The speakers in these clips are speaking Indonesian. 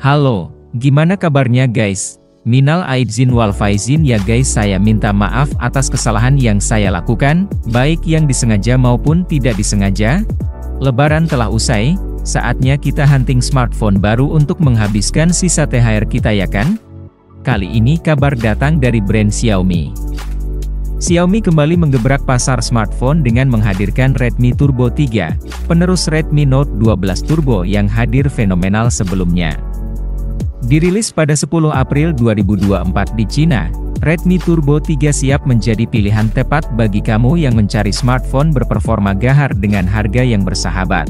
Halo, gimana kabarnya guys? Minal aidin wal faizin ya guys, saya minta maaf atas kesalahan yang saya lakukan, baik yang disengaja maupun tidak disengaja. Lebaran telah usai, saatnya kita hunting smartphone baru untuk menghabiskan sisa THR kita ya kan? Kali ini kabar datang dari brand Xiaomi. Xiaomi kembali menggebrak pasar smartphone dengan menghadirkan Redmi Turbo 3, penerus Redmi Note 12 Turbo yang hadir fenomenal sebelumnya. Dirilis pada 10 April 2024 di Cina, Redmi Turbo 3 siap menjadi pilihan tepat bagi kamu yang mencari smartphone berperforma gahar dengan harga yang bersahabat.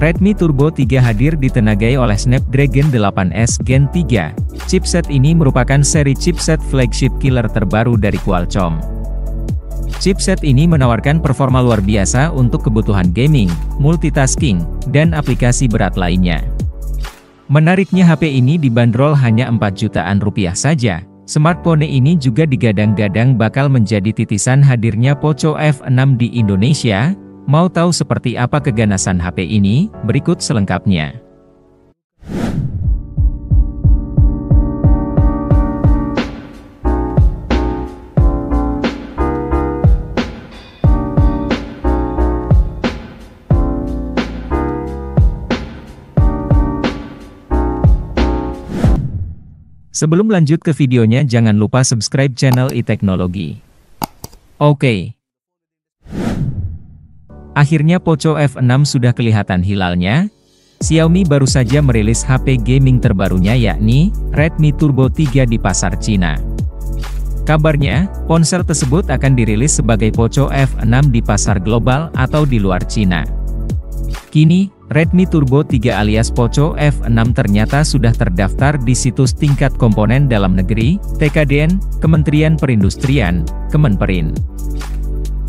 Redmi Turbo 3 hadir ditenagai oleh Snapdragon 8S Gen 3. Chipset ini merupakan seri chipset flagship killer terbaru dari Qualcomm. Chipset ini menawarkan performa luar biasa untuk kebutuhan gaming, multitasking, dan aplikasi berat lainnya. Menariknya HP ini dibanderol hanya 4 jutaan rupiah saja. Smartphone ini juga digadang-gadang bakal menjadi titisan hadirnya Poco F6 di Indonesia. Mau tahu seperti apa keganasan HP ini? Berikut selengkapnya. Sebelum lanjut ke videonya, jangan lupa subscribe channel iTeknologi. Oke. Akhirnya Poco F6 sudah kelihatan hilalnya. Xiaomi baru saja merilis HP gaming terbarunya yakni Redmi Turbo 3 di pasar Cina. Kabarnya, ponsel tersebut akan dirilis sebagai Poco F6 di pasar global atau di luar Cina. Kini, Redmi Turbo 3 alias Poco F6 ternyata sudah terdaftar di situs tingkat komponen dalam negeri, TKDN, Kementerian Perindustrian, Kemenperin.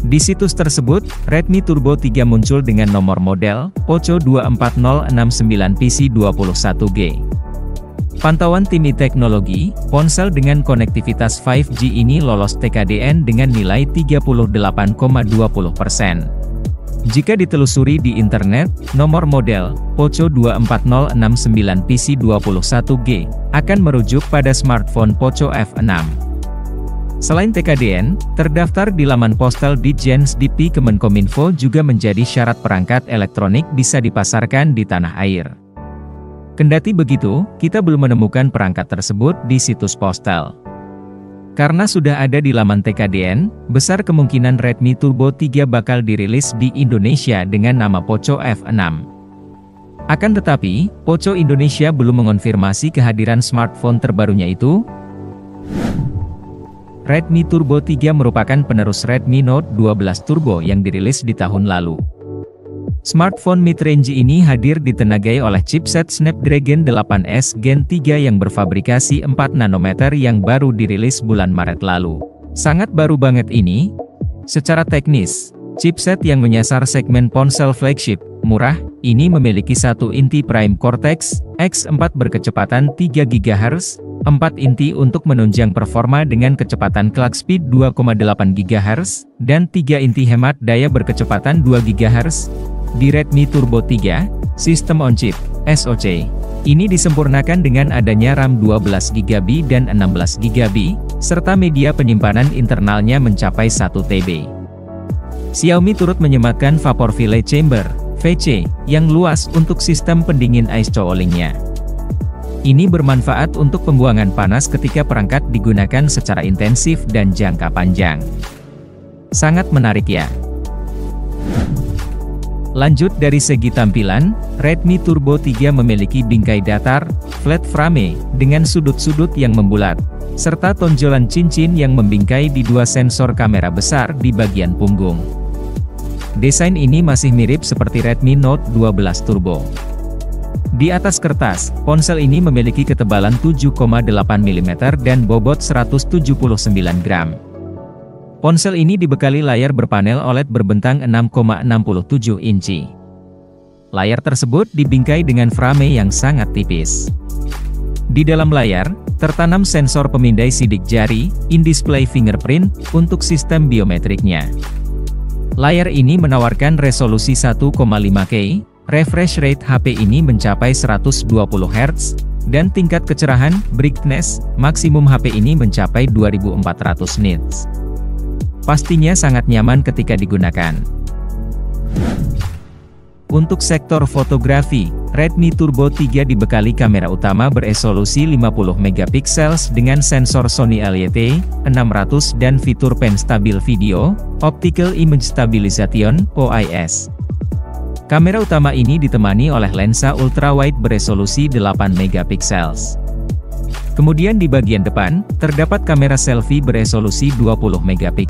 Di situs tersebut, Redmi Turbo 3 muncul dengan nomor model, Poco 24069PC21G. Pantauan tim iTeknologi, ponsel dengan konektivitas 5G ini lolos TKDN dengan nilai 38,20%. Jika ditelusuri di internet, nomor model, Poco 24069PC21G, akan merujuk pada smartphone Poco F6. Selain TKDN, terdaftar di laman postal Ditjen Dikti Kemenkominfo juga menjadi syarat perangkat elektronik bisa dipasarkan di tanah air. Kendati begitu, kita belum menemukan perangkat tersebut di situs postal. Karena sudah ada di laman TKDN, besar kemungkinan Redmi Turbo 3 bakal dirilis di Indonesia dengan nama Poco F6. Akan tetapi, Poco Indonesia belum mengonfirmasi kehadiran smartphone terbarunya itu. Redmi Turbo 3 merupakan penerus Redmi Note 12 Turbo yang dirilis di tahun lalu. Smartphone mid-range ini hadir ditenagai oleh chipset Snapdragon 8S Gen 3 yang berfabrikasi 4 nanometer yang baru dirilis bulan Maret lalu. Sangat baru banget ini. Secara teknis, chipset yang menyasar segmen ponsel flagship, murah, ini memiliki 1 inti Prime Cortex X4 berkecepatan 3 GHz, 4 inti untuk menunjang performa dengan kecepatan clock speed 2,8 GHz, dan 3 inti hemat daya berkecepatan 2 GHz. Di Redmi Turbo 3, Sistem on Chip, SoC, ini disempurnakan dengan adanya RAM 12GB dan 16GB, serta media penyimpanan internalnya mencapai 1 TB. Xiaomi turut menyematkan Vapor Philley Chamber, VC, yang luas untuk sistem pendingin ice cooling-nya. Ini bermanfaat untuk pembuangan panas ketika perangkat digunakan secara intensif dan jangka panjang. Sangat menarik ya. Lanjut dari segi tampilan, Redmi Turbo 3 memiliki bingkai datar, flat frame, dengan sudut-sudut yang membulat, serta tonjolan cincin yang membingkai di 2 sensor kamera besar di bagian punggung. Desain ini masih mirip seperti Redmi Note 12 Turbo. Di atas kertas, ponsel ini memiliki ketebalan 7,8 mm dan bobot 179 gram. Ponsel ini dibekali layar berpanel OLED berbentang 6,67 inci. Layar tersebut dibingkai dengan frame yang sangat tipis. Di dalam layar, tertanam sensor pemindai sidik jari, in-display fingerprint, untuk sistem biometriknya. Layar ini menawarkan resolusi 1,5K, Refresh rate HP ini mencapai 120 Hz, dan tingkat kecerahan, brightness, maksimum HP ini mencapai 2400 nits. Pastinya sangat nyaman ketika digunakan. Untuk sektor fotografi, Redmi Turbo 3 dibekali kamera utama beresolusi 50 MP dengan sensor Sony LYT-600 dan fitur Pen Stabil Video, Optical Image Stabilization, OIS. Kamera utama ini ditemani oleh lensa ultrawide beresolusi 8 MP. Kemudian di bagian depan, terdapat kamera selfie beresolusi 20 MP.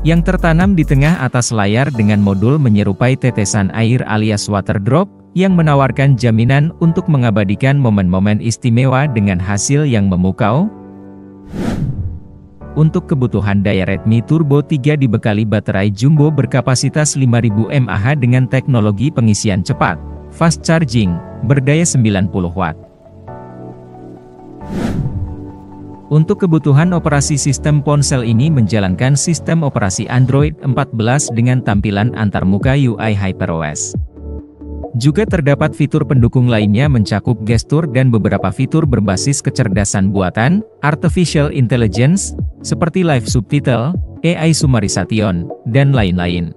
Yang tertanam di tengah atas layar dengan modul menyerupai tetesan air alias water drop, yang menawarkan jaminan untuk mengabadikan momen-momen istimewa dengan hasil yang memukau. Untuk kebutuhan daya, Redmi Turbo 3 dibekali baterai jumbo berkapasitas 5000 mAh dengan teknologi pengisian cepat, fast charging, berdaya 90 Watt. Untuk kebutuhan operasi sistem, ponsel ini menjalankan sistem operasi Android 14 dengan tampilan antarmuka UI HyperOS. Juga terdapat fitur pendukung lainnya mencakup gestur dan beberapa fitur berbasis kecerdasan buatan, artificial intelligence, seperti live subtitle, AI summarization, dan lain-lain.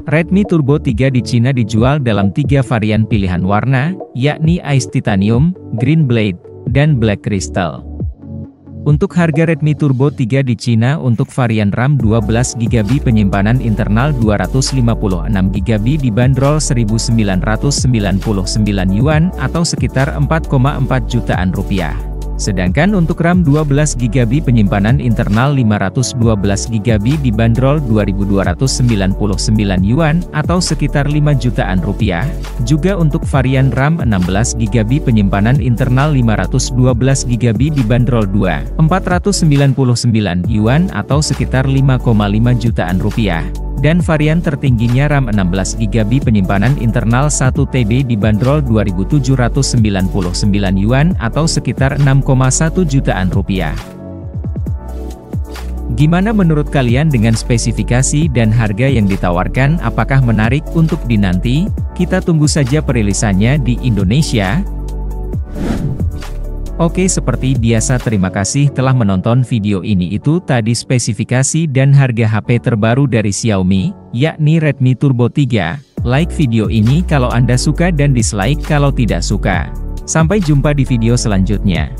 Redmi Turbo 3 di Cina dijual dalam 3 varian pilihan warna, yakni Ice Titanium, Green Blade, dan Black Crystal. Untuk harga Redmi Turbo 3 di Cina untuk varian RAM 12GB penyimpanan internal 256GB dibanderol Rp1.999 atau sekitar 4,4 jutaan rupiah. Sedangkan untuk RAM 12GB penyimpanan internal 512GB dibanderol Rp2.299 atau sekitar 5 jutaan rupiah. Juga untuk varian RAM 16GB penyimpanan internal 512GB dibanderol Rp2.499 atau sekitar 5,5 jutaan rupiah. Dan varian tertingginya RAM 16GB penyimpanan internal 1TB dibanderol Rp2.799 atau sekitar 6,1 jutaan rupiah. Gimana menurut kalian dengan spesifikasi dan harga yang ditawarkan? Apakah menarik untuk dinanti? Kita tunggu saja perilisannya di Indonesia. Oke, seperti biasa, terima kasih telah menonton video ini. Itu tadi spesifikasi dan harga HP terbaru dari Xiaomi, yakni Redmi Turbo 3. Like video ini kalau Anda suka dan dislike kalau tidak suka. Sampai jumpa di video selanjutnya.